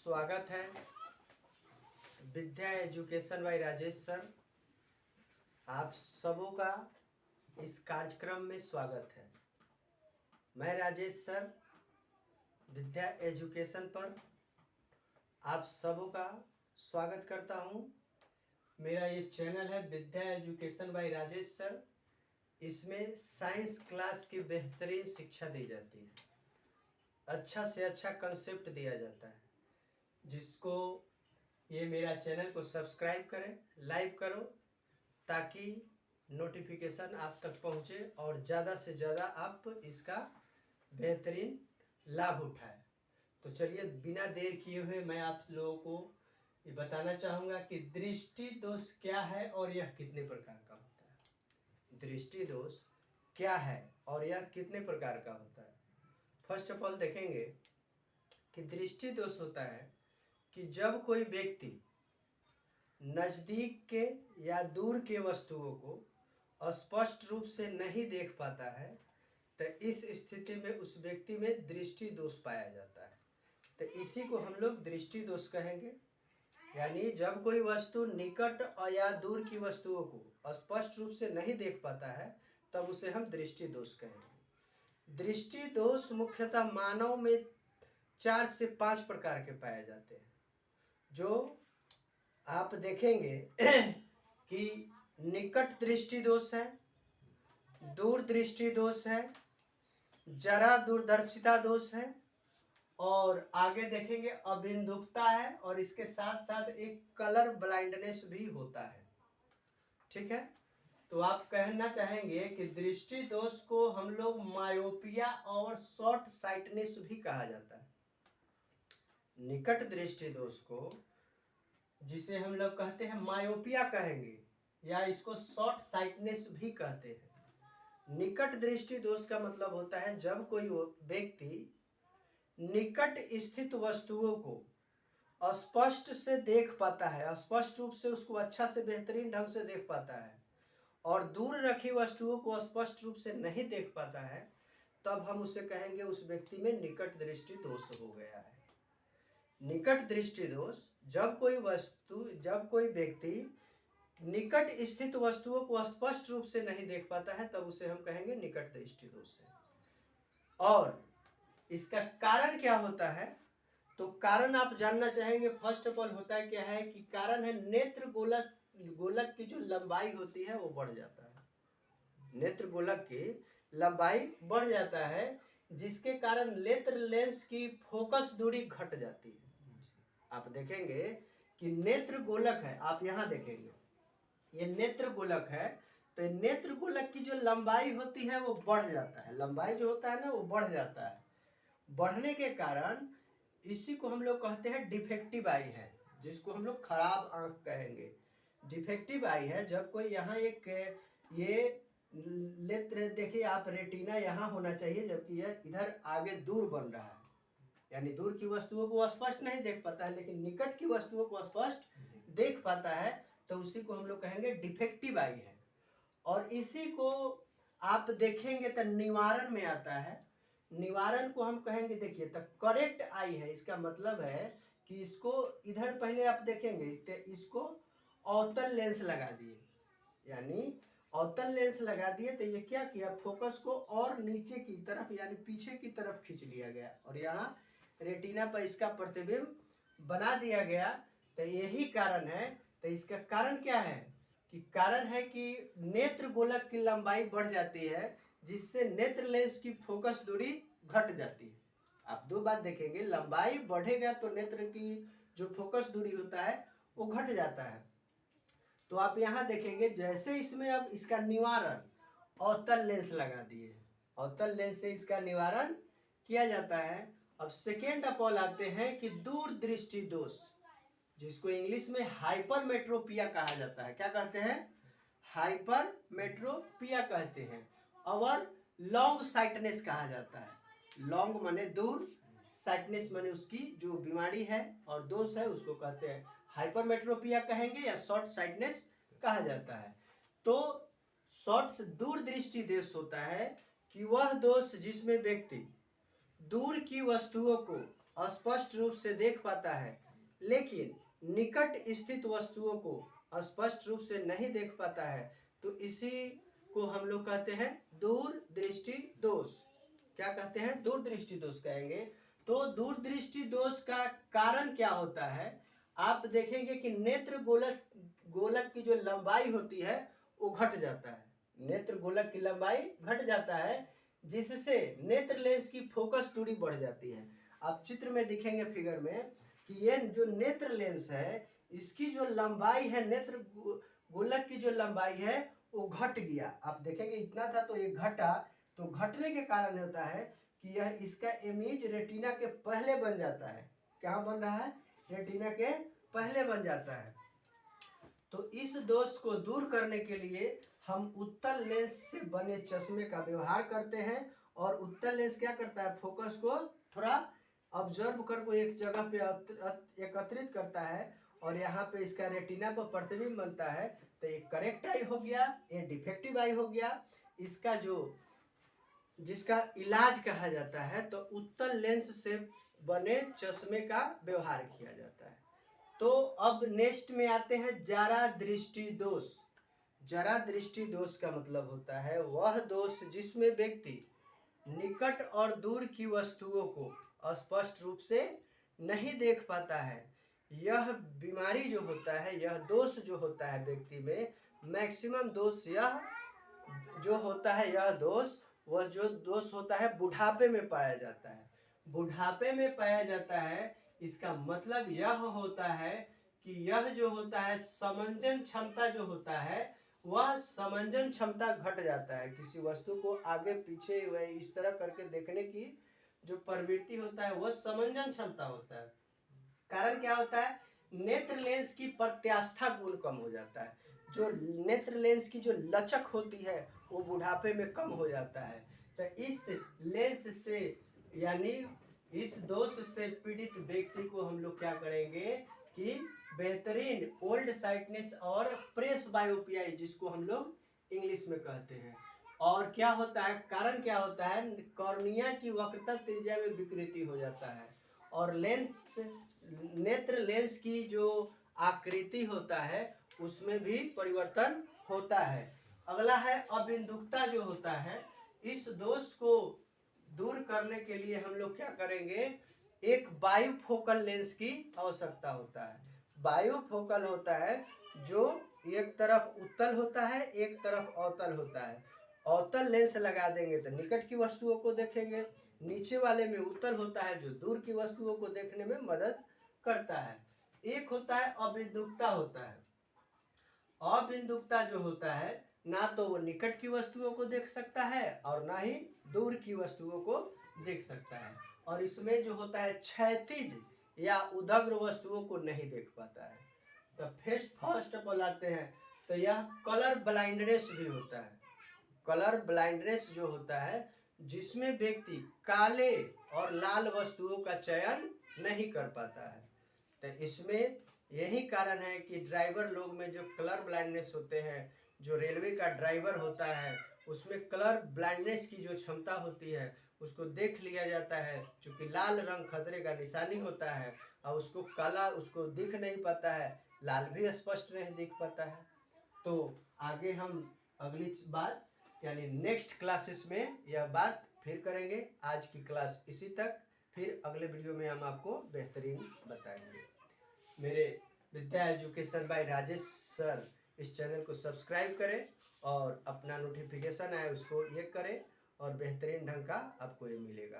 स्वागत है विद्या education by Rajesh sir. आप सबों का इस कार्यक्रम में स्वागत है। मैं राजेश सर विद्या एजुकेशन पर आप सबों का स्वागत करता हूं। मेरा ये चैनल है विद्या एजुकेशन बाय राजेश सर। इसमें साइंस क्लास की बेहतरीन शिक्षा दी जाती है, अच्छा से अच्छा कंसेप्ट दिया जाता है। जिसको ये मेरा चैनल को सब्सक्राइब करें, लाइक करो, ताकि नोटिफिकेशन आप तक पहुँचे और ज़्यादा से ज़्यादा आप इसका बेहतरीन लाभ उठाएं। तो चलिए बिना देर किए हुए मैं आप लोगों को ये बताना चाहूँगा कि दृष्टि दोष क्या है और यह कितने प्रकार का होता है। दृष्टि दोष क्या है और यह कितने प्रकार का होता है। फर्स्ट ऑफ ऑल देखेंगे कि दृष्टि दोष होता है कि जब कोई व्यक्ति नज़दीक के या दूर के वस्तुओं को स्पष्ट रूप से नहीं देख पाता है, तो इस स्थिति में उस व्यक्ति में दृष्टि दोष पाया जाता है। तो इसी को हम लोग दृष्टि दोष कहेंगे। यानी जब कोई वस्तु निकट या दूर की वस्तुओं को स्पष्ट रूप से नहीं देख पाता है, तब उसे हम दृष्टि दोष कहेंगे। दृष्टि दोष मुख्यतः मानव में 4 से 5 प्रकार के पाए जाते हैं। जो आप देखेंगे कि निकट दृष्टि दोष है, दूर दृष्टि दोष है, जरा दूरदर्शिता दोष है, और आगे देखेंगे अभिमुखता है, और इसके साथ साथ एक कलर ब्लाइंडनेस भी होता है। ठीक है, तो आप कहना चाहेंगे कि दृष्टि दोष को हम लोग मायोपिया और शॉर्ट साइटनेस भी कहा जाता है। निकट दृष्टि दोष को, जिसे हम लोग कहते हैं मायोपिया कहेंगे, या इसको शॉर्ट साइटनेस भी कहते हैं। निकट दृष्टि दोष का मतलब होता है जब कोई व्यक्ति निकट स्थित वस्तुओं को स्पष्ट से देख पाता है, स्पष्ट रूप से उसको अच्छा से बेहतरीन ढंग से देख पाता है, और दूर रखी वस्तुओं को स्पष्ट रूप से नहीं देख पाता है, तब हम उसे कहेंगे उस व्यक्ति में निकट दृष्टि दोष हो गया है। निकट दृष्टि दोष जब कोई व्यक्ति निकट स्थित वस्तुओं को स्पष्ट रूप से नहीं देख पाता है, तब उसे हम कहेंगे निकट दृष्टि दोष है। और इसका कारण क्या होता है, तो कारण आप जानना चाहेंगे। फर्स्ट ऑफ ऑल होता है क्या है कि कारण है नेत्र गोलक की जो लंबाई होती है वो बढ़ जाता है। नेत्र गोलक की लंबाई बढ़ जाता है, जिसके कारण नेत्र लेंस की फोकस दूरी घट जाती है। आप देखेंगे कि नेत्र गोलक है, आप यहाँ देखेंगे ये नेत्र गोलक है, तो नेत्र गोलक की जो लंबाई होती है वो बढ़ जाता है। लंबाई जो होता है ना वो बढ़ जाता है। बढ़ने के कारण इसी को हम लोग कहते हैं डिफेक्टिव आई है, जिसको हम लोग खराब आंख कहेंगे। डिफेक्टिव आई है जब कोई यहाँ एक ये नेत्र देखिए आप, रेटिना यहाँ होना चाहिए, जबकि यह इधर आगे दूर बन रहा है। यानी दूर की वस्तुओं को स्पष्ट नहीं देख पाता है, लेकिन निकट की वस्तुओं को स्पष्ट देख पाता है, तो उसी को हम लोग कहेंगे डिफेक्टिव आई है। और इसी को आप देखेंगे तो निवारण में आता है। निवारण को हम कहेंगे, देखिए तो करेक्ट आई है, इसका मतलब है कि इसको इधर पहले आप देखेंगे तो इसको अवतल लेंस लगा दिए, यानी अवतल लेंस लगा दिए, तो ये क्या किया, फोकस को और नीचे की तरफ यानी पीछे की तरफ खींच लिया गया, और यहाँ रेटिना पर इसका प्रतिबिंब बना दिया गया। तो यही कारण है। तो इसका कारण क्या है कि कारण है कि नेत्र गोलक की लंबाई बढ़ जाती है, जिससे नेत्र लेंस की फोकस दूरी घट जाती है। आप दो बात देखेंगे, लंबाई बढ़ेगा तो नेत्र की जो फोकस दूरी होता है वो घट जाता है। तो आप यहाँ देखेंगे जैसे इसमें अब इसका निवारण अवतल लेंस लगा दिए, अवतल लेंस से इसका निवारण किया जाता है। अब सेकेंड अपॉल आते हैं कि दूर दृष्टि दोष, जिसको इंग्लिश में हाइपरमेट्रोपिया कहा जाता है। क्या कहते हैं, हाइपरमेट्रोपिया कहते हैं, और लॉन्ग साइटनेस कहा जाता है। लॉन्ग माने दूर, साइटनेस माने उसकी जो बीमारी है, और दोष है उसको कहते हैं हाइपरमेट्रोपिया कहेंगे, या शॉर्ट साइटनेस कहा जाता है। तो शॉर्ट दूर दृष्टि दोष होता है कि वह दोष जिसमें व्यक्ति दूर की वस्तुओं को स्पष्ट रूप से देख पाता है, लेकिन निकट स्थित वस्तुओं को स्पष्ट रूप से नहीं देख पाता है, तो इसी को हम लोग कहते हैं दूरदृष्टि दोष। क्या कहते हैं? दूरदृष्टि दोष कहेंगे। तो दूरदृष्टि दोष का कारण क्या होता है? आप देखेंगे कि नेत्र गोलक की जो लंबाई होती है वो घट जाता है। नेत्र गोलक की लंबाई घट जाता है, जिससे नेत्र लेंस की फोकस दूरी बढ़ जाती है। आप चित्र में दिखेंगे फिगर में कि ये जो नेत्र लेंस है, इसकी जो लंबाई है, नेत्र गोलक की जो लंबाई है वो घट गया। आप देखेंगे इतना था तो ये घटा, तो घटने के कारण होता है कि यह इसका इमेज रेटिना के पहले बन जाता है। क्या बन रहा है? रेटिना के पहले बन जाता है। तो इस दोष को दूर करने के लिए हम उत्तल लेंस से बने चश्मे का व्यवहार करते हैं, और उत्तल लेंस क्या करता है? फोकस को थोड़ा ऑब्जर्व कर को एक जगह पे एकत्रित करता है, और यहाँ पे इसका रेटिना पर प्रतिबिंब बनता है। तो ये करेक्ट आई हो गया, ये डिफेक्टिव आई हो गया। इसका जिसका इलाज कहा जाता है, तो उत्तल लेंस से बने चश्मे का व्यवहार किया जाता है। तो अब नेक्स्ट में आते हैं जरा दृष्टि दोष। जरा दृष्टि दोष का मतलब होता है वह दोष जिसमें व्यक्ति निकट और दूर की वस्तुओं को स्पष्ट रूप से नहीं देख पाता है। यह बीमारी जो होता है, यह दोष जो होता है व्यक्ति में, मैक्सिमम दोष यह जो होता है, यह दोष वह जो दोष होता है बुढ़ापे में पाया जाता है। बुढ़ापे में पाया जाता है, इसका मतलब यह होता है कि यह जो होता है समंजन क्षमता जो होता है, वह समंजन क्षमता घट जाता है। किसी वस्तु को आगे पीछे वह इस तरह करके देखने की जो प्रवृत्ति होता है वह समंजन क्षमता होता है। कारण क्या होता है? नेत्र लेंस की प्रत्यास्था गुण कम हो जाता है। जो नेत्र लेंस की जो लचक होती है वो बुढ़ापे में कम हो जाता है। तो इस लेंस से यानी इस दोष से पीड़ित व्यक्ति को हम लोग क्या करेंगे कि बेहतरीन ओल्ड साइटनेस और प्रेस बायोपिया, जिसको हम लोग इंग्लिश में कहते हैं। और क्या होता है? कारण क्या होता है? कॉर्निया की वक्रता त्रिज्या में विकृति हो जाता है, और नेत्र लेंस की जो आकृति होता है उसमें भी परिवर्तन होता है। अगला है अबिंदुकता जो होता है। इस दोष को दूर करने के लिए हम लोग क्या करेंगे? एक बाइफोकल लेंस की आवश्यकता होता है। बाइफोकल होता है जो एक तरफ उत्तल होता है, एक तरफ अवतल होता है। अवतल लेंस लगा देंगे तो निकट की वस्तुओं को देखेंगे, नीचे वाले में उत्तल होता है जो दूर की वस्तुओं को देखने में मदद करता है। एक होता है अबिंदुकता होता है। अबिंदुकता जो होता है, ना तो वो निकट की वस्तुओं को देख सकता है और ना ही दूर की वस्तुओं को देख सकता है, और इसमें जो होता है क्षैतिज या उदग्र वस्तुओं को नहीं देख पाता है। तो फर्स्ट ऑफ ऑल आते हैं, तो यह कलर ब्लाइंडनेस भी होता है। कलर ब्लाइंडनेस जो होता है जिसमें व्यक्ति काले और लाल वस्तुओं का चयन नहीं कर पाता है। तो इसमें यही कारण है कि ड्राइवर लोग में जो कलर ब्लाइंडनेस होते हैं, जो रेलवे का ड्राइवर होता है उसमें कलर ब्लाइंडनेस की जो क्षमता होती है उसको देख लिया जाता है, क्योंकि लाल रंग खतरे का निशानी होता है, और उसको काला उसको दिख नहीं पाता है, लाल भी स्पष्ट नहीं दिख पाता है। तो आगे हम अगली बात यानी नेक्स्ट क्लासेस में यह बात फिर करेंगे। आज की क्लास इसी तक, फिर अगले वीडियो में हम आपको बेहतरीन बताएंगे। मेरे विद्या एजुकेशन बाय राजेश सर इस चैनल को सब्सक्राइब करें और अपना नोटिफिकेशन आए उसको ये करें, और बेहतरीन ढंग का आपको ये मिलेगा।